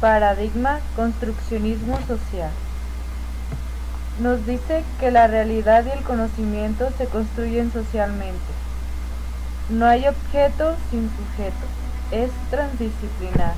Paradigma construccionismo social. Nos dice que la realidad y el conocimiento se construyen socialmente. No hay objeto sin sujeto, es transdisciplinar.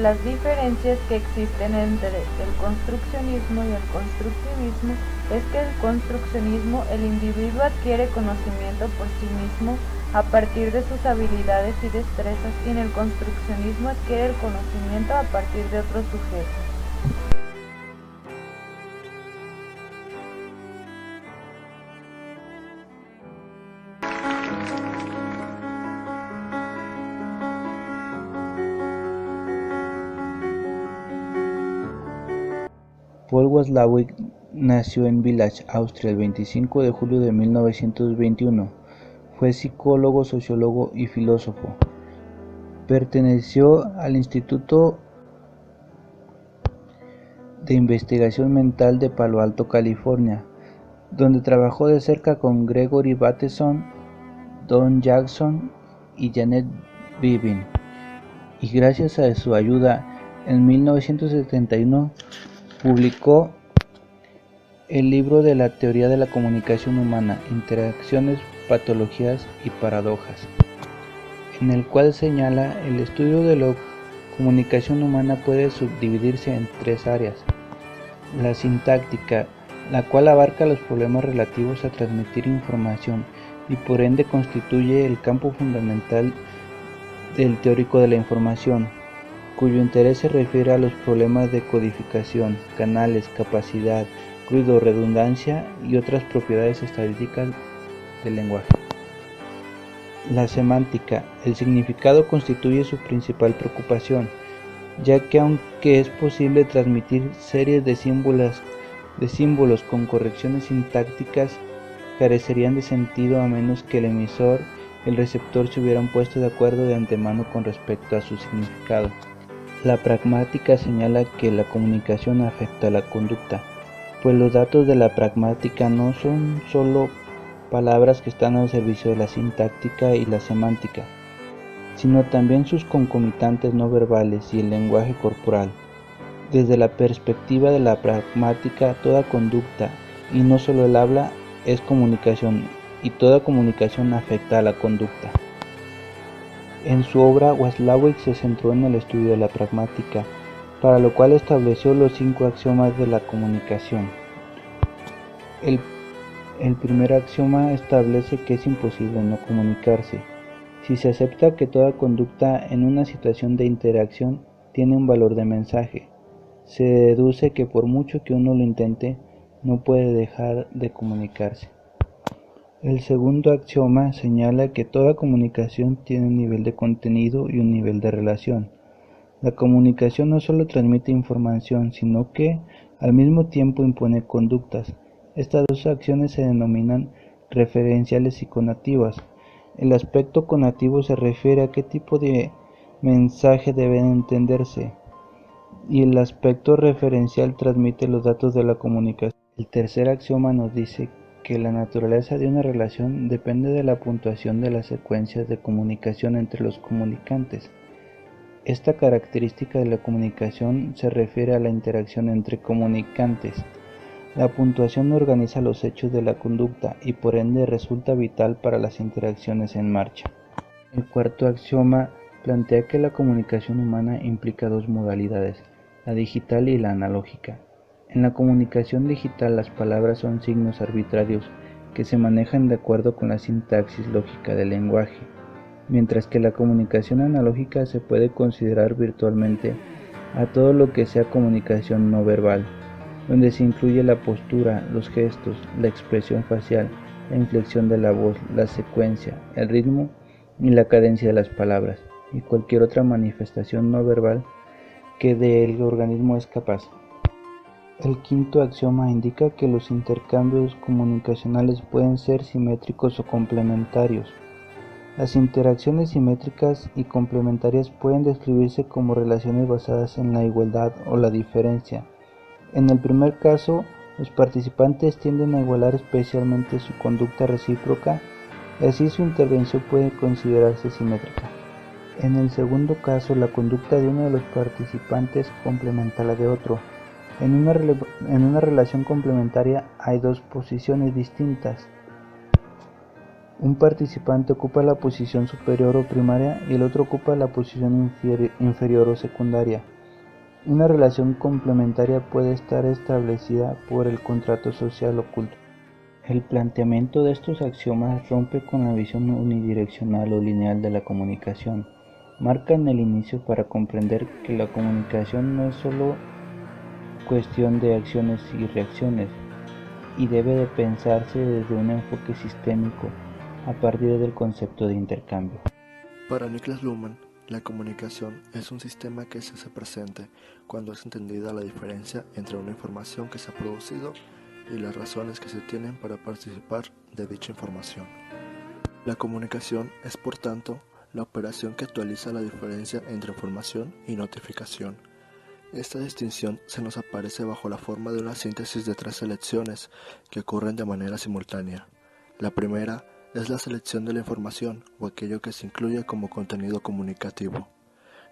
Las diferencias que existen entre el construccionismo y el constructivismo es que el construccionismo el individuo adquiere conocimiento por sí mismo a partir de sus habilidades y destrezas, y en el construccionismo adquiere el conocimiento a partir de otros sujetos. Paul Watzlawick nació en Villach, Austria, el 25 de julio de 1921. Fue psicólogo, sociólogo y filósofo. Perteneció al Instituto de Investigación Mental de Palo Alto, California, donde trabajó de cerca con Gregory Bateson, Don Jackson y Janet Bevin. Y gracias a su ayuda, en 1971 publicó el libro de la teoría de la comunicación humana, interacciones, patologías y paradojas, en el cual señala el estudio de la comunicación humana puede subdividirse en tres áreas: la sintáctica, la cual abarca los problemas relativos a transmitir información y por ende constituye el campo fundamental del teórico de la información, cuyo interés se refiere a los problemas de codificación, canales, capacidad, ruido, redundancia y otras propiedades estadísticas del lenguaje. La semántica, el significado constituye su principal preocupación, ya que aunque es posible transmitir series de símbolos con correcciones sintácticas, carecerían de sentido a menos que el emisor y el receptor se hubieran puesto de acuerdo de antemano con respecto a su significado. La pragmática señala que la comunicación afecta a la conducta, pues los datos de la pragmática no son solo palabras que están al servicio de la sintáctica y la semántica, sino también sus concomitantes no verbales y el lenguaje corporal. Desde la perspectiva de la pragmática, toda conducta, y no solo el habla, es comunicación, y toda comunicación afecta a la conducta. En su obra, Watzlawick se centró en el estudio de la pragmática, para lo cual estableció los 5 axiomas de la comunicación. El primer axioma establece que es imposible no comunicarse. Si se acepta que toda conducta en una situación de interacción tiene un valor de mensaje, se deduce que por mucho que uno lo intente, no puede dejar de comunicarse. El segundo axioma señala que toda comunicación tiene un nivel de contenido y un nivel de relación. La comunicación no solo transmite información, sino que al mismo tiempo impone conductas. Estas dos acciones se denominan referenciales y conativas. El aspecto conativo se refiere a qué tipo de mensaje debe entenderse, y el aspecto referencial transmite los datos de la comunicación. El tercer axioma nos dice que la naturaleza de una relación depende de la puntuación de las secuencias de comunicación entre los comunicantes. Esta característica de la comunicación se refiere a la interacción entre comunicantes. La puntuación organiza los hechos de la conducta y por ende resulta vital para las interacciones en marcha. El cuarto axioma plantea que la comunicación humana implica dos modalidades, la digital y la analógica. En la comunicación digital las palabras son signos arbitrarios que se manejan de acuerdo con la sintaxis lógica del lenguaje, mientras que la comunicación analógica se puede considerar virtualmente a todo lo que sea comunicación no verbal, donde se incluye la postura, los gestos, la expresión facial, la inflexión de la voz, la secuencia, el ritmo y la cadencia de las palabras, y cualquier otra manifestación no verbal que el organismo es capaz. El quinto axioma indica que los intercambios comunicacionales pueden ser simétricos o complementarios. Las interacciones simétricas y complementarias pueden describirse como relaciones basadas en la igualdad o la diferencia. En el primer caso, los participantes tienden a igualar especialmente su conducta recíproca y así su intervención puede considerarse simétrica. En el segundo caso, la conducta de uno de los participantes complementa la de otro. En una relación complementaria hay dos posiciones distintas. Un participante ocupa la posición superior o primaria y el otro ocupa la posición inferior o secundaria. Una relación complementaria puede estar establecida por el contrato social oculto. El planteamiento de estos axiomas rompe con la visión unidireccional o lineal de la comunicación. Marcan el inicio para comprender que la comunicación no es solo cuestión de acciones y reacciones, y debe de pensarse desde un enfoque sistémico a partir del concepto de intercambio. Para Niklas Luhmann, la comunicación es un sistema que se hace presente cuando es entendida la diferencia entre una información que se ha producido y las razones que se tienen para participar de dicha información. La comunicación es, por tanto, la operación que actualiza la diferencia entre información y notificación. Esta distinción se nos aparece bajo la forma de una síntesis de tres selecciones que ocurren de manera simultánea. La primera es la selección de la información o aquello que se incluye como contenido comunicativo.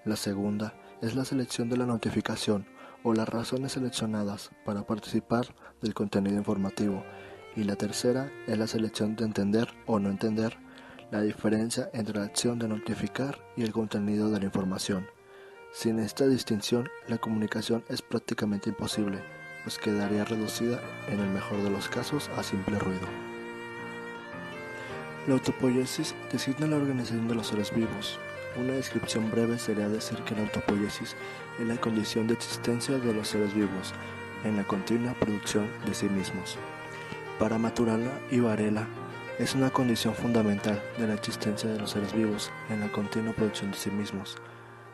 La segunda es la selección de la notificación o las razones seleccionadas para participar del contenido informativo. Y la tercera es la selección de entender o no entender la diferencia entre la acción de notificar y el contenido de la información. Sin esta distinción, la comunicación es prácticamente imposible, pues quedaría reducida, en el mejor de los casos, a simple ruido. La autopoiesis designa la organización de los seres vivos. Una descripción breve sería decir que la autopoiesis es la condición de existencia de los seres vivos en la continua producción de sí mismos. Para Maturana y Varela, es una condición fundamental de la existencia de los seres vivos en la continua producción de sí mismos.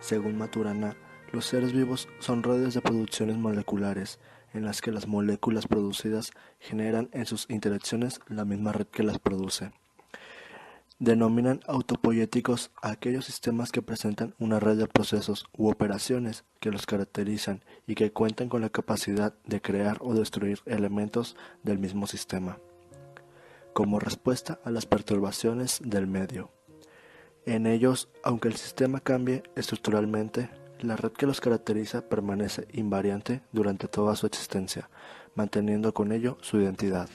Según Maturana, los seres vivos son redes de producciones moleculares, en las que las moléculas producidas generan en sus interacciones la misma red que las produce. Denominan autopoiéticos a aquellos sistemas que presentan una red de procesos u operaciones que los caracterizan y que cuentan con la capacidad de crear o destruir elementos del mismo sistema, como respuesta a las perturbaciones del medio. En ellos, aunque el sistema cambie estructuralmente, la red que los caracteriza permanece invariante durante toda su existencia, manteniendo con ello su identidad.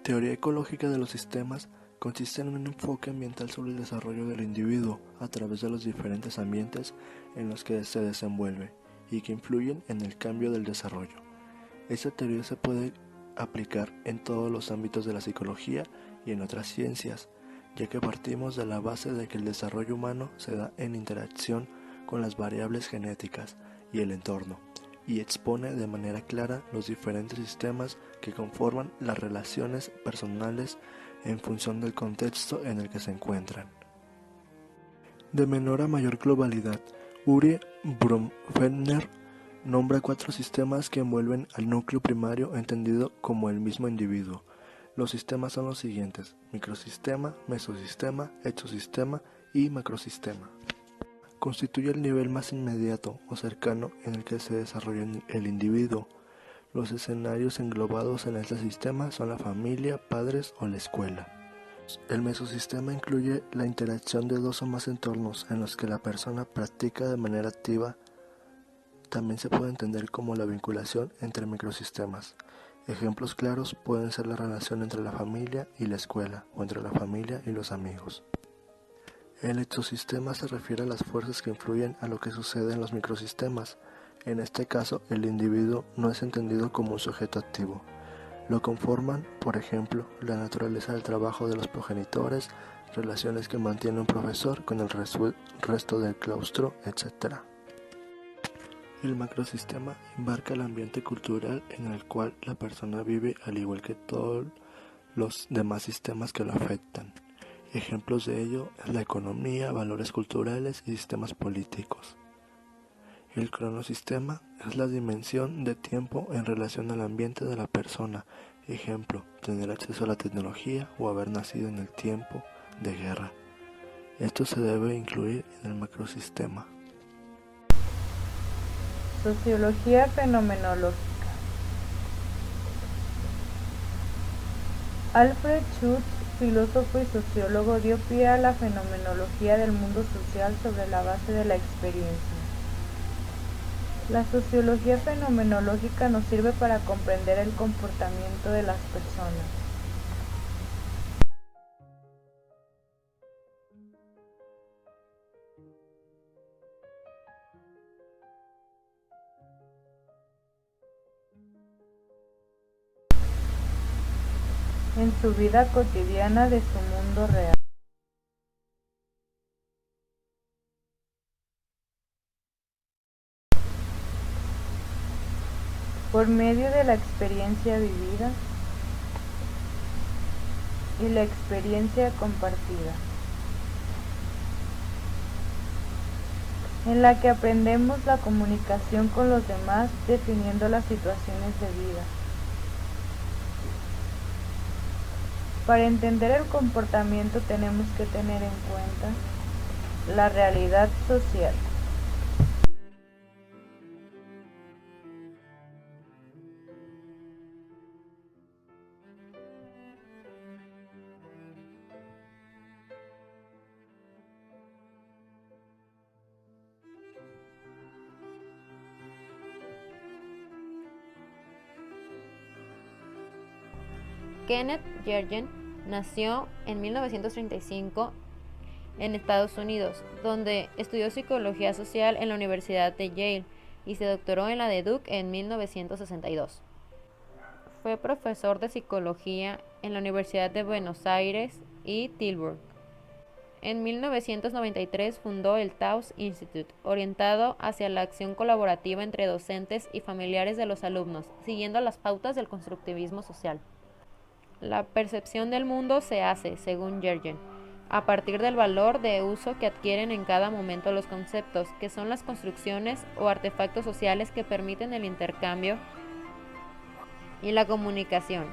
Teoría ecológica de los sistemas consiste en un enfoque ambiental sobre el desarrollo del individuo a través de los diferentes ambientes en los que se desenvuelve y que influyen en el cambio del desarrollo. Esta teoría se puede aplicar en todos los ámbitos de la psicología y en otras ciencias, ya que partimos de la base de que el desarrollo humano se da en interacción con las variables genéticas y el entorno, y expone de manera clara los diferentes sistemas que conforman las relaciones personales en función del contexto en el que se encuentran. De menor a mayor globalidad, Uri Brumfener nombra 4 sistemas que envuelven al núcleo primario entendido como el mismo individuo. Los sistemas son los siguientes: microsistema, mesosistema, exosistema y macrosistema. Constituye el nivel más inmediato o cercano en el que se desarrolla el individuo. Los escenarios englobados en este sistema son la familia, padres o la escuela. El mesosistema incluye la interacción de 2 o más entornos en los que la persona practica de manera activa. También se puede entender como la vinculación entre microsistemas. Ejemplos claros pueden ser la relación entre la familia y la escuela, o entre la familia y los amigos. El exosistema se refiere a las fuerzas que influyen a lo que sucede en los microsistemas. En este caso, el individuo no es entendido como un sujeto activo. Lo conforman, por ejemplo, la naturaleza del trabajo de los progenitores, relaciones que mantiene un profesor con el resto del claustro, etc. El macrosistema embarca el ambiente cultural en el cual la persona vive, al igual que todos los demás sistemas que lo afectan. Ejemplos de ello es la economía, valores culturales y sistemas políticos. El cronosistema es la dimensión de tiempo en relación al ambiente de la persona. Ejemplo, tener acceso a la tecnología o haber nacido en el tiempo de guerra. Esto se debe incluir en el macrosistema. Sociología fenomenológica. Alfred Schutz, filósofo y sociólogo, dio pie a la fenomenología del mundo social sobre la base de la experiencia. La sociología fenomenológica nos sirve para comprender el comportamiento de las personas. En su vida cotidiana de su mundo real. Por medio de la experiencia vivida y la experiencia compartida, en la que aprendemos la comunicación con los demás definiendo las situaciones de vida. Para entender el comportamiento tenemos que tener en cuenta la realidad social. Kenneth Yergin nació en 1935 en Estados Unidos, donde estudió psicología social en la Universidad de Yale y se doctoró en la de Duke en 1962. Fue profesor de psicología en la Universidad de Buenos Aires y Tilburg. En 1993 fundó el Tauss Institute, orientado hacia la acción colaborativa entre docentes y familiares de los alumnos, siguiendo las pautas del constructivismo social. La percepción del mundo se hace, según Yergin, a partir del valor de uso que adquieren en cada momento los conceptos, que son las construcciones o artefactos sociales que permiten el intercambio y la comunicación,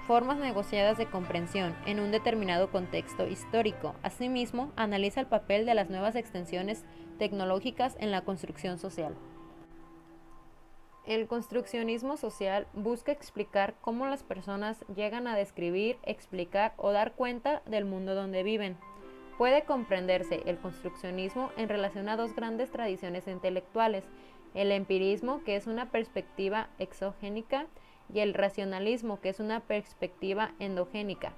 formas negociadas de comprensión en un determinado contexto histórico. Asimismo, analiza el papel de las nuevas extensiones tecnológicas en la construcción social. El construccionismo social busca explicar cómo las personas llegan a describir, explicar o dar cuenta del mundo donde viven. Puede comprenderse el construccionismo en relación a dos grandes tradiciones intelectuales, el empirismo, que es una perspectiva exogénica, y el racionalismo, que es una perspectiva endogénica.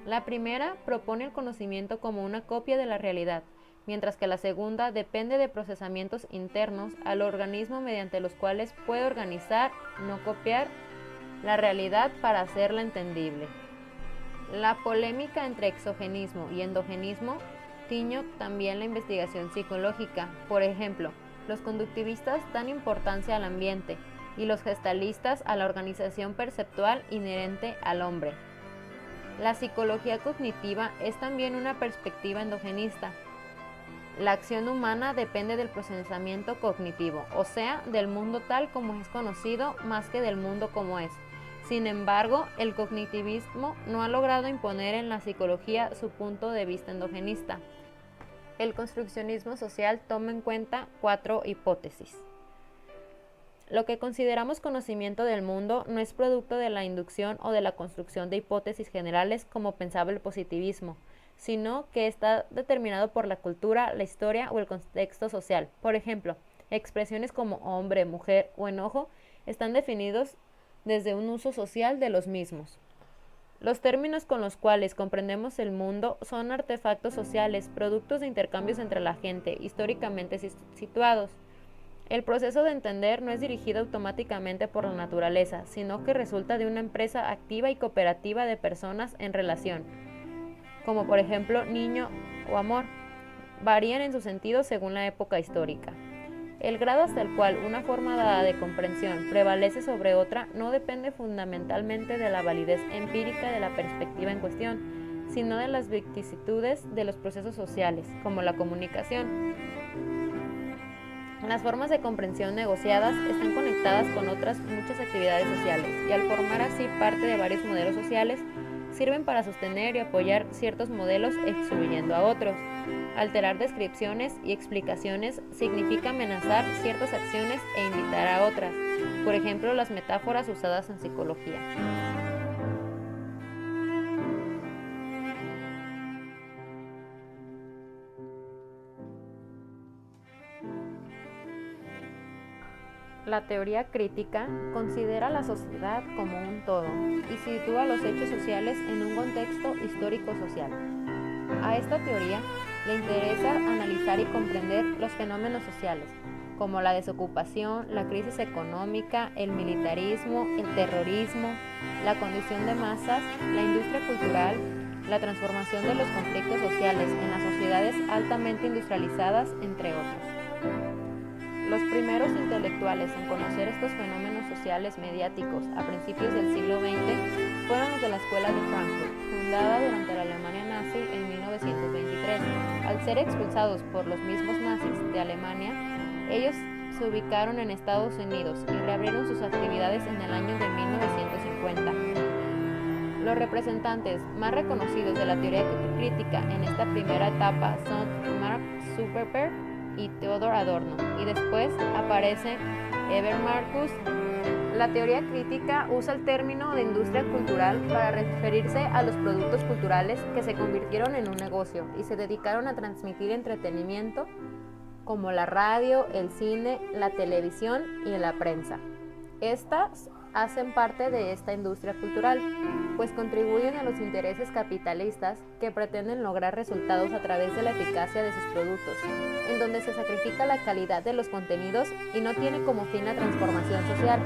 La primera propone el conocimiento como una copia de la realidad, mientras que la segunda depende de procesamientos internos al organismo mediante los cuales puede organizar, no copiar, la realidad para hacerla entendible. La polémica entre exogenismo y endogenismo tiñó también la investigación psicológica. Por ejemplo, los conductivistas dan importancia al ambiente y los gestalistas a la organización perceptual inherente al hombre. La psicología cognitiva es también una perspectiva endogenista. La acción humana depende del procesamiento cognitivo, o sea, del mundo tal como es conocido más que del mundo como es. Sin embargo, el cognitivismo no ha logrado imponer en la psicología su punto de vista endogenista. El construccionismo social toma en cuenta 4 hipótesis. Lo que consideramos conocimiento del mundo no es producto de la inducción o de la construcción de hipótesis generales como pensaba el positivismo, sino que está determinado por la cultura, la historia o el contexto social. Por ejemplo, expresiones como hombre, mujer o enojo están definidos desde un uso social de los mismos. Los términos con los cuales comprendemos el mundo son artefactos sociales, productos de intercambios entre la gente, históricamente situados. El proceso de entender no es dirigido automáticamente por la naturaleza, sino que resulta de una empresa activa y cooperativa de personas en relación, como por ejemplo niño o amor. Varían en su sentido según la época histórica. El grado hasta el cual una forma dada de comprensión prevalece sobre otra no depende fundamentalmente de la validez empírica de la perspectiva en cuestión, sino de las vicisitudes de los procesos sociales, como la comunicación. Las formas de comprensión negociadas están conectadas con otras muchas actividades sociales y al formar así parte de varios modelos sociales, sirven para sostener y apoyar ciertos modelos excluyendo a otros. Alterar descripciones y explicaciones significa amenazar ciertas acciones e invitar a otras, por ejemplo, las metáforas usadas en psicología. La teoría crítica considera la sociedad como un todo y sitúa los hechos sociales en un contexto histórico-social. A esta teoría le interesa analizar y comprender los fenómenos sociales, como la desocupación, la crisis económica, el militarismo, el terrorismo, la condición de masas, la industria cultural, la transformación de los conflictos sociales en las sociedades altamente industrializadas, entre otros. Los primeros intelectuales en conocer estos fenómenos sociales mediáticos a principios del siglo XX fueron los de la Escuela de Frankfurt, fundada durante la Alemania nazi en 1923. Al ser expulsados por los mismos nazis de Alemania, ellos se ubicaron en Estados Unidos y reabrieron sus actividades en el año de 1950. Los representantes más reconocidos de la teoría crítica en esta primera etapa son Mark Zuckerberg y Theodor Adorno, y después aparece Eber Marcus. La teoría crítica usa el término de industria cultural para referirse a los productos culturales que se convirtieron en un negocio y se dedicaron a transmitir entretenimiento como la radio, el cine, la televisión y la prensa. Estas hacen parte de esta industria cultural, pues contribuyen a los intereses capitalistas que pretenden lograr resultados a través de la eficacia de sus productos, en donde se sacrifica la calidad de los contenidos y no tiene como fin la transformación social,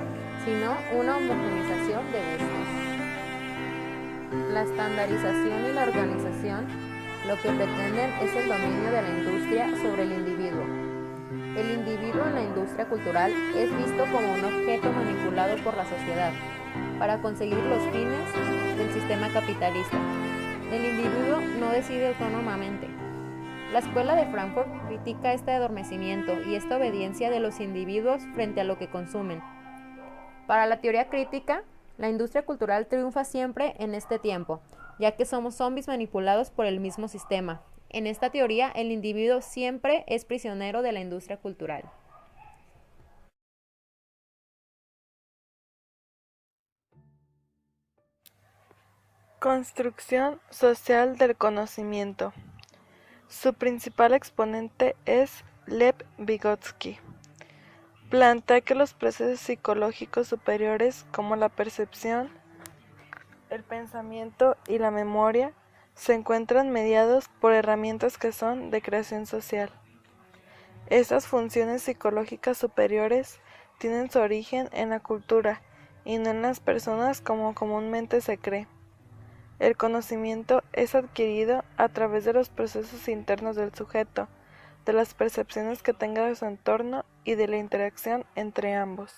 sino una homogeneización de gustos. La estandarización y la organización lo que pretenden es el dominio de la industria sobre el individuo. El individuo en la industria cultural es visto como un objeto manipulado por la sociedad para conseguir los fines del sistema capitalista. El individuo no decide autónomamente. La Escuela de Frankfurt critica este adormecimiento y esta obediencia de los individuos frente a lo que consumen. Para la teoría crítica, la industria cultural triunfa siempre en este tiempo, ya que somos zombies manipulados por el mismo sistema. En esta teoría, el individuo siempre es prisionero de la industria cultural. Construcción social del conocimiento. Su principal exponente es Lev Vygotsky. Plantea que los procesos psicológicos superiores como la percepción, el pensamiento y la memoria se encuentran mediados por herramientas que son de creación social. Estas funciones psicológicas superiores tienen su origen en la cultura y no en las personas como comúnmente se cree. El conocimiento es adquirido a través de los procesos internos del sujeto, de las percepciones que tenga de su entorno y de la interacción entre ambos.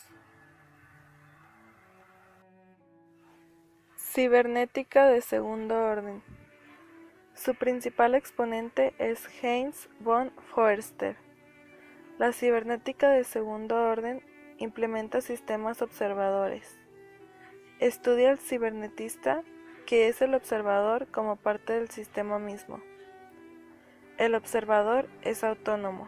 Cibernética de segundo orden. Su principal exponente es Heinz von Foerster. La cibernética de segundo orden implementa sistemas observadores. Estudia al cibernetista, que es el observador como parte del sistema mismo. El observador es autónomo.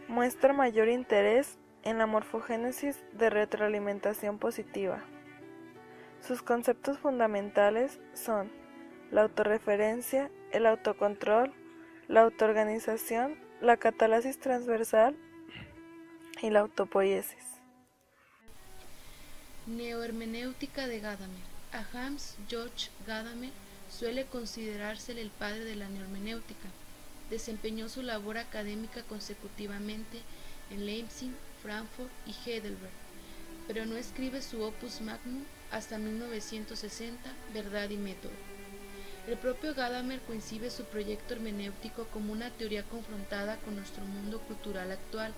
Muestra mayor interés en la morfogénesis de retroalimentación positiva. Sus conceptos fundamentales son la autorreferencia, el autocontrol, la autoorganización, la catalasis transversal y la autopoiesis. Neohermenéutica de Gadamer. A Hans Georg Gadamer suele considerársele el padre de la neohermenéutica. Desempeñó su labor académica consecutivamente en Leipzig, Frankfurt y Heidelberg, pero no escribe su opus magnum hasta 1960, Verdad y Método. El propio Gadamer concibe su proyecto hermenéutico como una teoría confrontada con nuestro mundo cultural actual,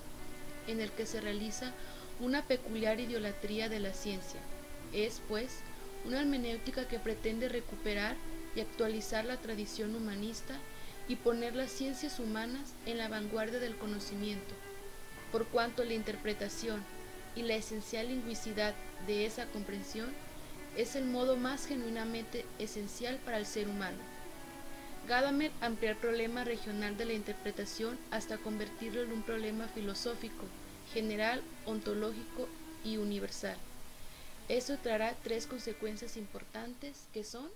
en el que se realiza una peculiar idolatría de la ciencia. Es, pues, una hermenéutica que pretende recuperar y actualizar la tradición humanista y poner las ciencias humanas en la vanguardia del conocimiento, por cuanto la interpretación y la esencial lingüicidad de esa comprensión es el modo más genuinamente esencial para el ser humano. Gadamer amplía el problema regional de la interpretación hasta convertirlo en un problema filosófico, general, ontológico y universal. Esto traerá tres consecuencias importantes que son: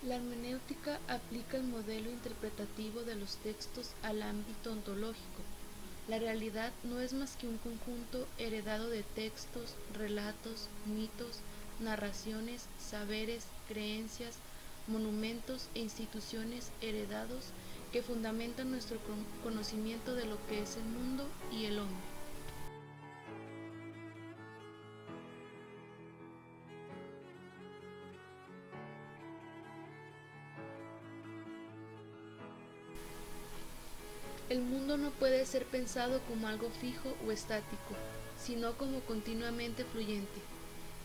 la hermenéutica aplica el modelo interpretativo de los textos al ámbito ontológico. La realidad no es más que un conjunto heredado de textos, relatos, mitos, narraciones, saberes, creencias, monumentos e instituciones heredados que fundamentan nuestro conocimiento de lo que es el mundo y el hombre. El mundo no puede ser pensado como algo fijo o estático, sino como continuamente fluyente.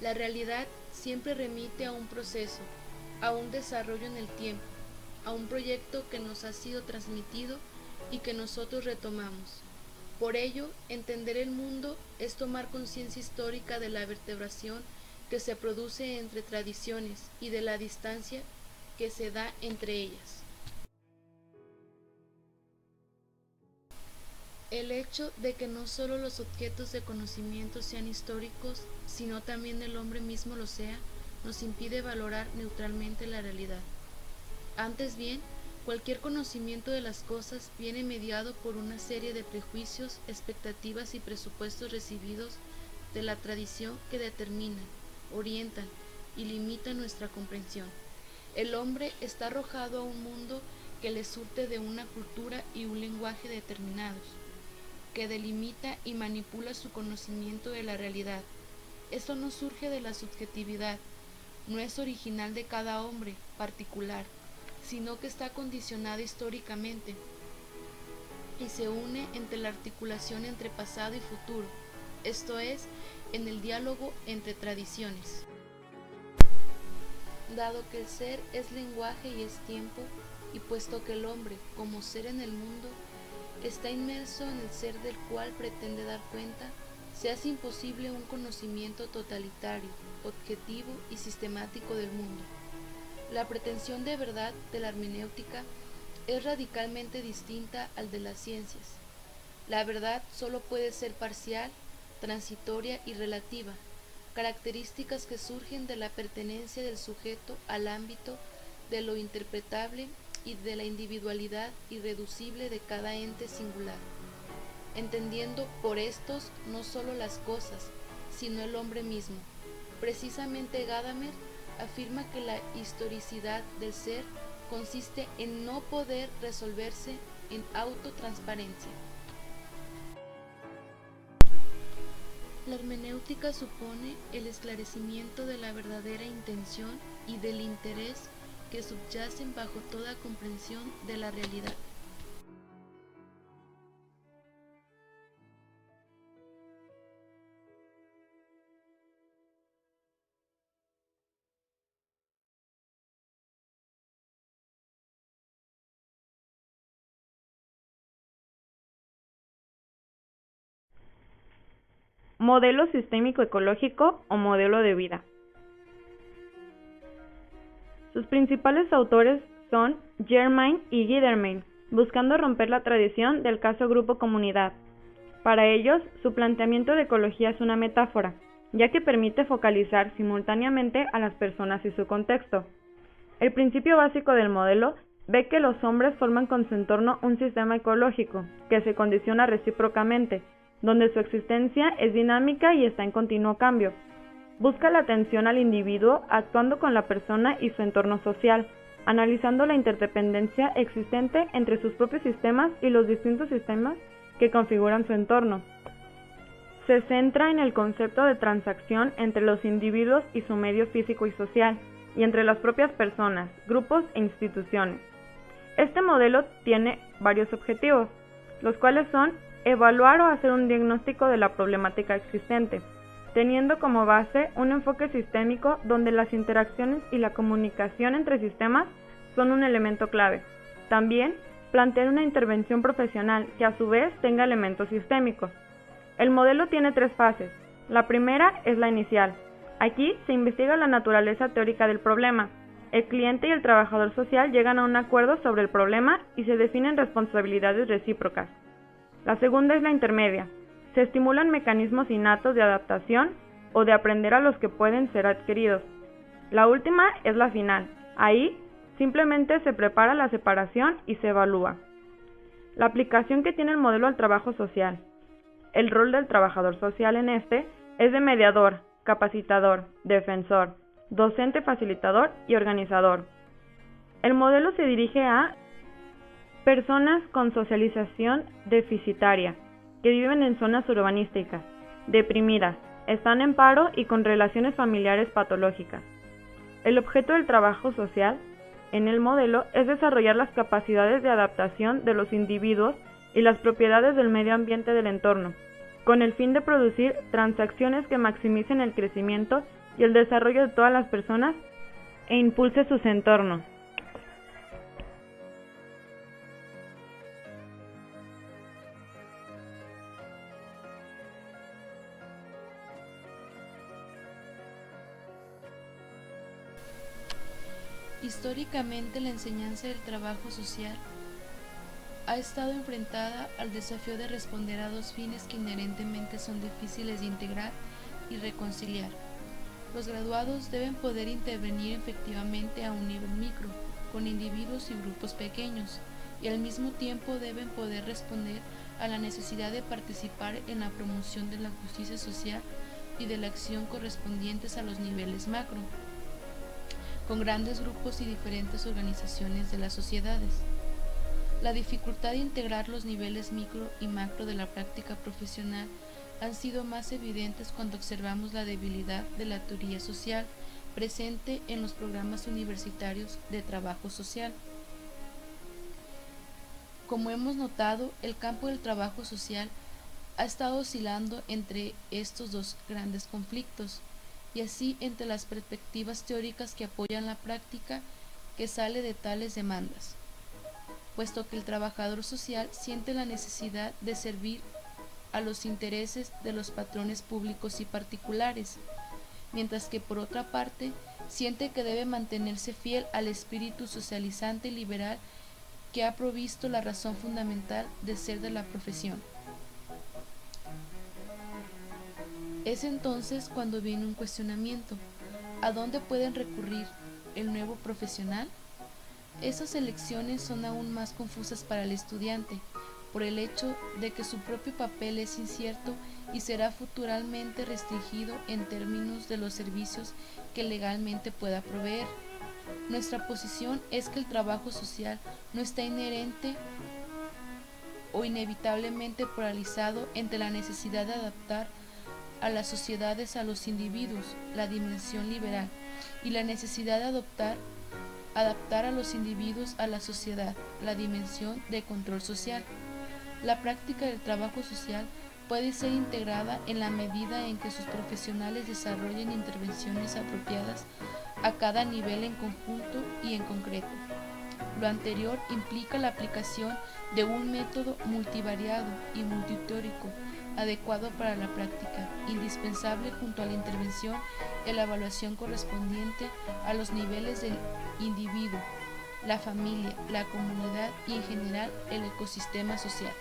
La realidad siempre remite a un proceso, a un desarrollo en el tiempo, a un proyecto que nos ha sido transmitido y que nosotros retomamos. Por ello, entender el mundo es tomar conciencia histórica de la vertebración que se produce entre tradiciones y de la distancia que se da entre ellas. El hecho de que no solo los objetos de conocimiento sean históricos, sino también el hombre mismo lo sea, nos impide valorar neutralmente la realidad. Antes bien, cualquier conocimiento de las cosas viene mediado por una serie de prejuicios, expectativas y presupuestos recibidos de la tradición que determinan, orientan y limitan nuestra comprensión. El hombre está arrojado a un mundo que le surte de una cultura y un lenguaje determinados, que delimita y manipula su conocimiento de la realidad. Esto no surge de la subjetividad, no es original de cada hombre particular, sino que está condicionado históricamente y se une entre la articulación entre pasado y futuro, esto es, en el diálogo entre tradiciones. Dado que el ser es lenguaje y es tiempo, y puesto que el hombre, como ser en el mundo, está inmerso en el ser del cual pretende dar cuenta, se hace imposible un conocimiento totalitario, objetivo y sistemático del mundo. La pretensión de verdad de la hermenéutica es radicalmente distinta al de las ciencias. La verdad solo puede ser parcial, transitoria y relativa, características que surgen de la pertenencia del sujeto al ámbito de lo interpretable y de la individualidad irreducible de cada ente singular, entendiendo por estos no solo las cosas, sino el hombre mismo. Precisamente Gadamer afirma que la historicidad del ser consiste en no poder resolverse en autotransparencia. La hermenéutica supone el esclarecimiento de la verdadera intención y del interés que subyacen bajo toda comprensión de la realidad. modelo sistémico ecológico o modelo de vida. Sus principales autores son Germain y Guillermin, buscando romper la tradición del caso grupo-comunidad. Para ellos, su planteamiento de ecología es una metáfora, ya que permite focalizar simultáneamente a las personas y su contexto. El principio básico del modelo ve que los hombres forman con su entorno un sistema ecológico, que se condiciona recíprocamente, donde su existencia es dinámica y está en continuo cambio. Busca la atención al individuo actuando con la persona y su entorno social, analizando la interdependencia existente entre sus propios sistemas y los distintos sistemas que configuran su entorno. Se centra en el concepto de transacción entre los individuos y su medio físico y social, y entre las propias personas, grupos e instituciones. Este modelo tiene varios objetivos, los cuales son evaluar o hacer un diagnóstico de la problemática existente, teniendo como base un enfoque sistémico donde las interacciones y la comunicación entre sistemas son un elemento clave. También plantear una intervención profesional que a su vez tenga elementos sistémicos. El modelo tiene 3 fases. La primera es la inicial. Aquí se investiga la naturaleza teórica del problema. El cliente y el trabajador social llegan a un acuerdo sobre el problema y se definen responsabilidades recíprocas. La segunda es la intermedia. Se estimulan mecanismos innatos de adaptación o de aprender a los que pueden ser adquiridos. La última es la final. Ahí simplemente se prepara la separación y se evalúa. La aplicación que tiene el modelo al trabajo social. El rol del trabajador social en este es de mediador, capacitador, defensor, docente facilitador y organizador. El modelo se dirige a personas con socialización deficitaria, que viven en zonas urbanísticas, deprimidas, están en paro y con relaciones familiares patológicas. El objeto del trabajo social en el modelo es desarrollar las capacidades de adaptación de los individuos y las propiedades del medio ambiente del entorno, con el fin de producir transacciones que maximicen el crecimiento y el desarrollo de todas las personas e impulse sus entornos. Históricamente, la enseñanza del trabajo social ha estado enfrentada al desafío de responder a 2 fines que inherentemente son difíciles de integrar y reconciliar. Los graduados deben poder intervenir efectivamente a un nivel micro, con individuos y grupos pequeños, y al mismo tiempo deben poder responder a la necesidad de participar en la promoción de la justicia social y de la acción correspondientes a los niveles macro, con grandes grupos y diferentes organizaciones de las sociedades. La dificultad de integrar los niveles micro y macro de la práctica profesional han sido más evidentes cuando observamos la debilidad de la teoría social presente en los programas universitarios de trabajo social. Como hemos notado, el campo del trabajo social ha estado oscilando entre estos 2 grandes conflictos, y así entre las perspectivas teóricas que apoyan la práctica que sale de tales demandas, puesto que el trabajador social siente la necesidad de servir a los intereses de los patrones públicos y particulares, mientras que por otra parte siente que debe mantenerse fiel al espíritu socializante y liberal que ha provisto la razón fundamental de ser de la profesión. Es entonces cuando viene un cuestionamiento: ¿a dónde pueden recurrir el nuevo profesional? Esas elecciones son aún más confusas para el estudiante, por el hecho de que su propio papel es incierto y será futuramente restringido en términos de los servicios que legalmente pueda proveer. Nuestra posición es que el trabajo social no está inherente o inevitablemente polarizado entre la necesidad de adaptar a las sociedades a los individuos, la dimensión liberal, y la necesidad de adaptar a los individuos a la sociedad, la dimensión de control social. La práctica del trabajo social puede ser integrada en la medida en que sus profesionales desarrollen intervenciones apropiadas a cada nivel en conjunto y en concreto. Lo anterior implica la aplicación de un método multivariado y multiteórico adecuado para la práctica, indispensable junto a la intervención y la evaluación correspondiente a los niveles del individuo, la familia, la comunidad y en general el ecosistema social.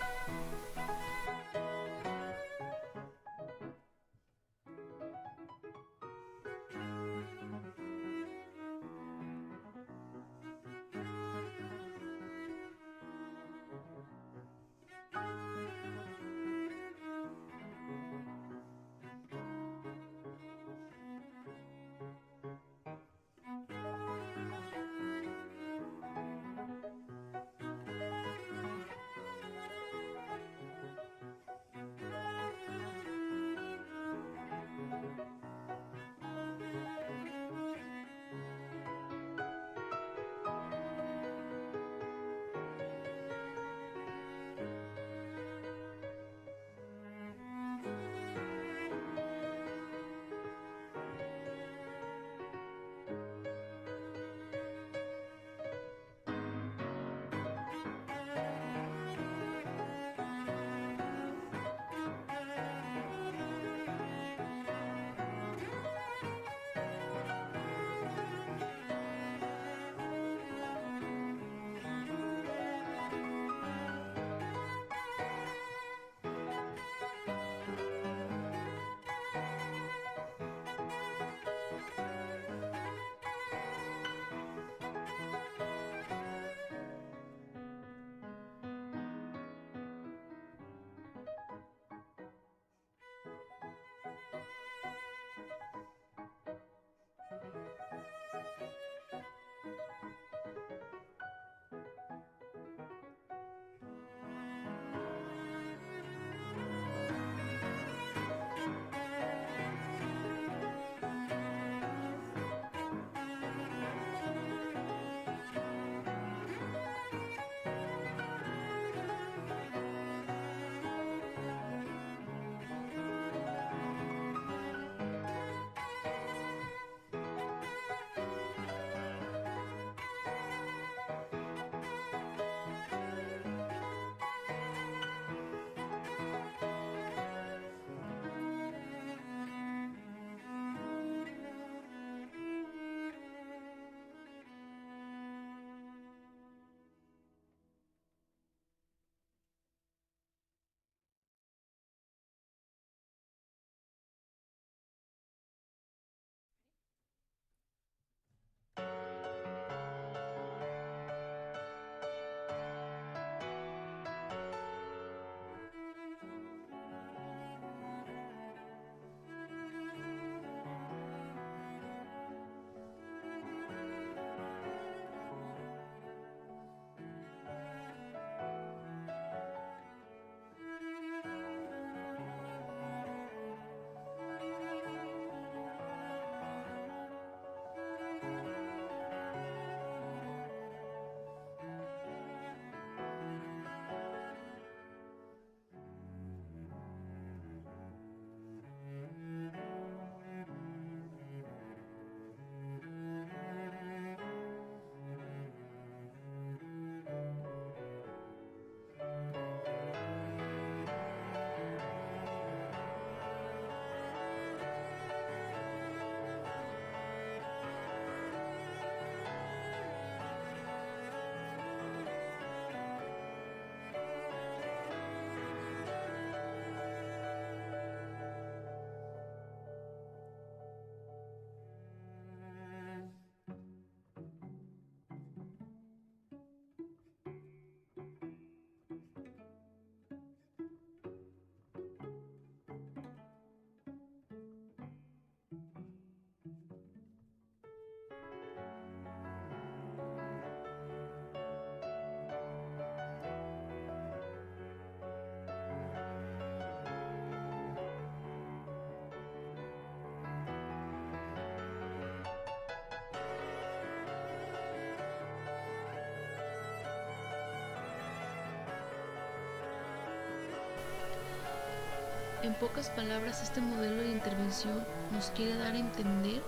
En pocas palabras, este modelo de intervención nos quiere dar a entender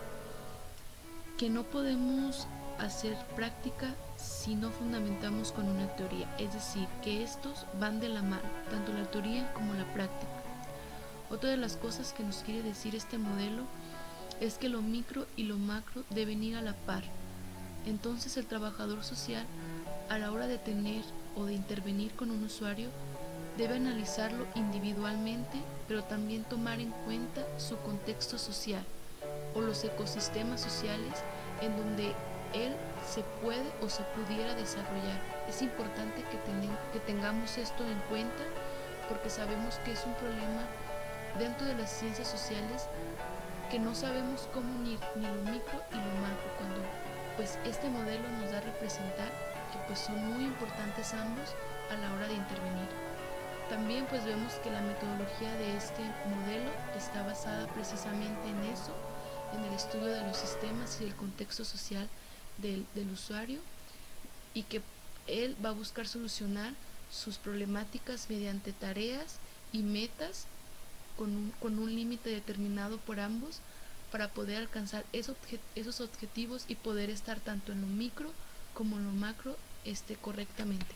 que no podemos hacer práctica si no fundamentamos con una teoría, es decir, que estos van de la mano, tanto la teoría como la práctica. Otra de las cosas que nos quiere decir este modelo es que lo micro y lo macro deben ir a la par. Entonces el trabajador social, a la hora de tener o de intervenir con un usuario, debe analizarlo individualmente, pero también tomar en cuenta su contexto social o los ecosistemas sociales en donde él se puede o se pudiera desarrollar. Es importante que tengamos esto en cuenta porque sabemos que es un problema dentro de las ciencias sociales que no sabemos cómo unir ni lo micro y lo macro, cuando pues este modelo nos da a representar que pues son muy importantes ambos a la hora de intervenir. También pues vemos que la metodología de este modelo está basada precisamente en eso, en el estudio de los sistemas y el contexto social del usuario, y que él va a buscar solucionar sus problemáticas mediante tareas y metas con un límite determinado por ambos para poder alcanzar esos objetivos y poder estar tanto en lo micro como en lo macro correctamente.